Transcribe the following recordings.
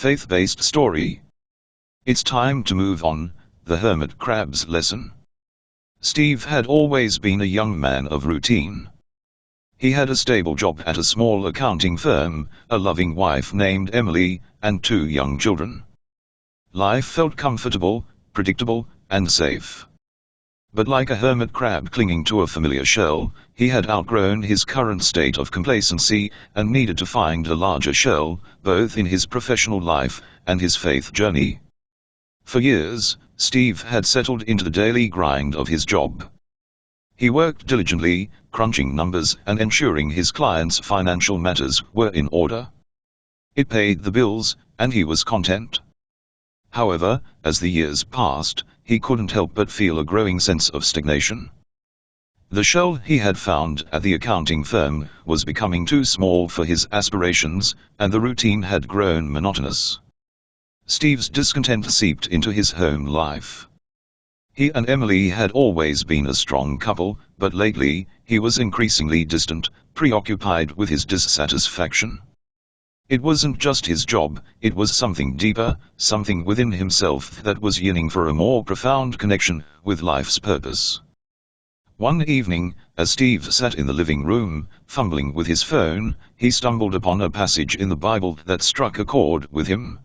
faith-based story. It's time to move on, the hermit crab's lesson. Steve had always been a young man of routine. He had a stable job at a small accounting firm, a loving wife named Emily, and 2 young children. Life felt comfortable, predictable, and safe. But like a hermit crab clinging to a familiar shell, he had outgrown his current state of complacency, and needed to find a larger shell, both in his professional life and his faith journey. For years, Steve had settled into the daily grind of his job. He worked diligently, crunching numbers and ensuring his clients' financial matters were in order. It paid the bills, and he was content. However, as the years passed, he couldn't help but feel a growing sense of stagnation. The shell he had found at the accounting firm was becoming too small for his aspirations, and the routine had grown monotonous. Steve's discontent seeped into his home life. He and Emily had always been a strong couple, but lately, he was increasingly distant, preoccupied with his dissatisfaction. It wasn't just his job, it was something deeper, something within himself that was yearning for a more profound connection with life's purpose. One evening, as Steve sat in the living room, fumbling with his phone, he stumbled upon a passage in the Bible that struck a chord with him.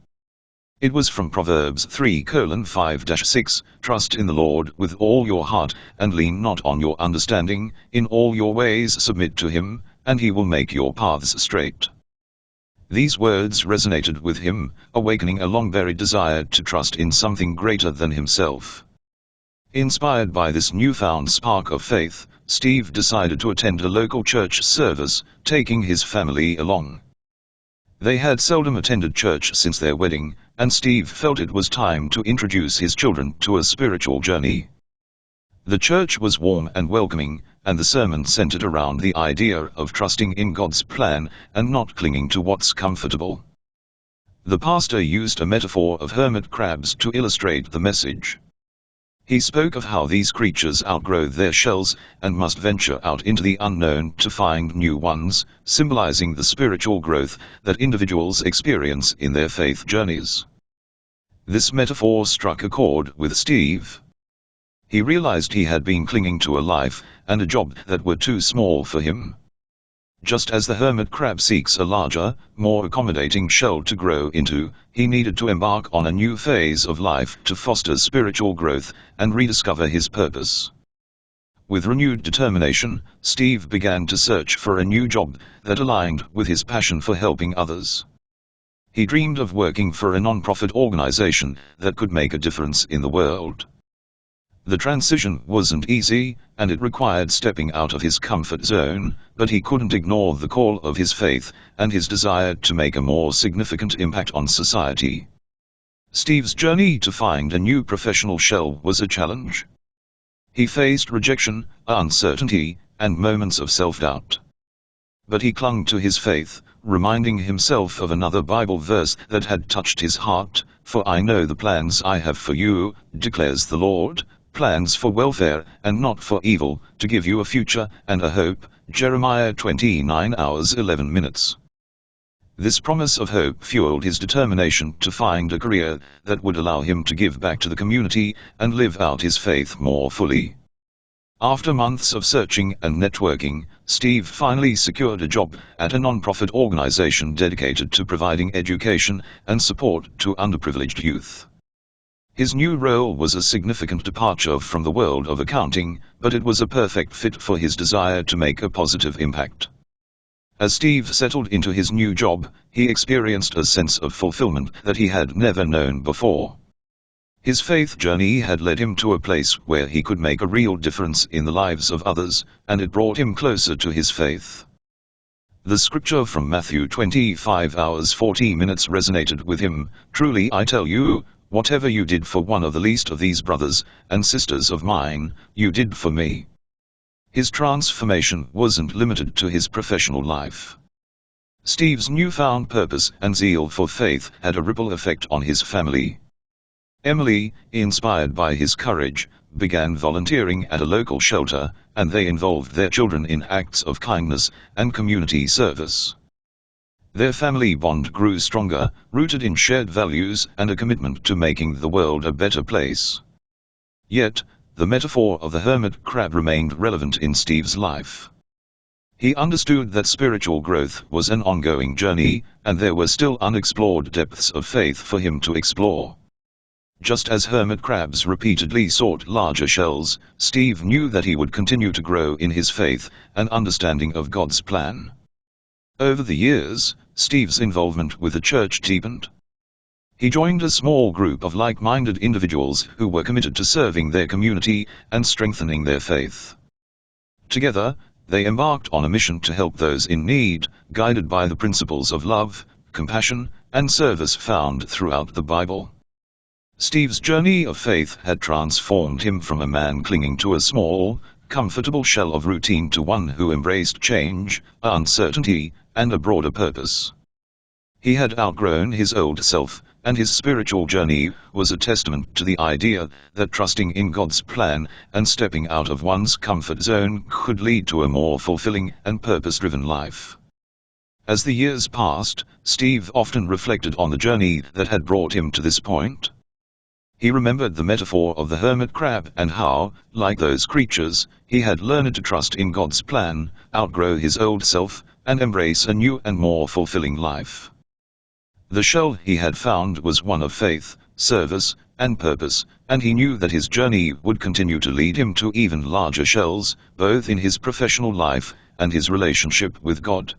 It was from Proverbs 3:5-6, "Trust in the Lord with all your heart, and lean not on your understanding, in all your ways submit to him, and he will make your paths straight." These words resonated with him, awakening a long-buried desire to trust in something greater than himself. Inspired by this newfound spark of faith, Steve decided to attend a local church service, taking his family along. They had seldom attended church since their wedding, and Steve felt it was time to introduce his children to a spiritual journey. The church was warm and welcoming, and the sermon centered around the idea of trusting in God's plan and not clinging to what's comfortable. The pastor used a metaphor of hermit crabs to illustrate the message. He spoke of how these creatures outgrow their shells and must venture out into the unknown to find new ones, symbolizing the spiritual growth that individuals experience in their faith journeys. This metaphor struck a chord with Steve. He realized he had been clinging to a life and a job that were too small for him. Just as the hermit crab seeks a larger, more accommodating shell to grow into, he needed to embark on a new phase of life to foster spiritual growth and rediscover his purpose. With renewed determination, Steve began to search for a new job that aligned with his passion for helping others. He dreamed of working for a non-profit organization that could make a difference in the world. The transition wasn't easy, and it required stepping out of his comfort zone, but he couldn't ignore the call of his faith and his desire to make a more significant impact on society. Steve's journey to find a new professional shell was a challenge. He faced rejection, uncertainty, and moments of self-doubt. But he clung to his faith, reminding himself of another Bible verse that had touched his heart, "For I know the plans I have for you, declares the Lord, plans for welfare and not for evil, to give you a future and a hope." Jeremiah 29:11. This promise of hope fueled his determination to find a career that would allow him to give back to the community and live out his faith more fully. After months of searching and networking, Steve finally secured a job at a non-profit organization dedicated to providing education and support to underprivileged youth. His new role was a significant departure from the world of accounting, but it was a perfect fit for his desire to make a positive impact. As Steve settled into his new job, he experienced a sense of fulfillment that he had never known before. His faith journey had led him to a place where he could make a real difference in the lives of others, and it brought him closer to his faith. The scripture from Matthew 25:40 resonated with him, "Truly I tell you, whatever you did for one of the least of these brothers and sisters of mine, you did for me." His transformation wasn't limited to his professional life. Steve's newfound purpose and zeal for faith had a ripple effect on his family. Emily, inspired by his courage, began volunteering at a local shelter, and they involved their children in acts of kindness and community service. Their family bond grew stronger, rooted in shared values and a commitment to making the world a better place. Yet, the metaphor of the hermit crab remained relevant in Steve's life. He understood that spiritual growth was an ongoing journey, and there were still unexplored depths of faith for him to explore. Just as hermit crabs repeatedly sought larger shells, Steve knew that he would continue to grow in his faith and understanding of God's plan. Over the years, Steve's involvement with the church deepened. He joined a small group of like-minded individuals who were committed to serving their community and strengthening their faith. Together, they embarked on a mission to help those in need, guided by the principles of love, compassion, and service found throughout the Bible. Steve's journey of faith had transformed him from a man clinging to a small, comfortable shell of routine to one who embraced change, uncertainty, and a broader purpose. He had outgrown his old self, and his spiritual journey was a testament to the idea that trusting in God's plan and stepping out of one's comfort zone could lead to a more fulfilling and purpose-driven life. As the years passed, Steve often reflected on the journey that had brought him to this point. He remembered the metaphor of the hermit crab and how, like those creatures, he had learned to trust in God's plan, outgrow his old self, and embrace a new and more fulfilling life. The shell he had found was one of faith, service, and purpose, and he knew that his journey would continue to lead him to even larger shells, both in his professional life and his relationship with God.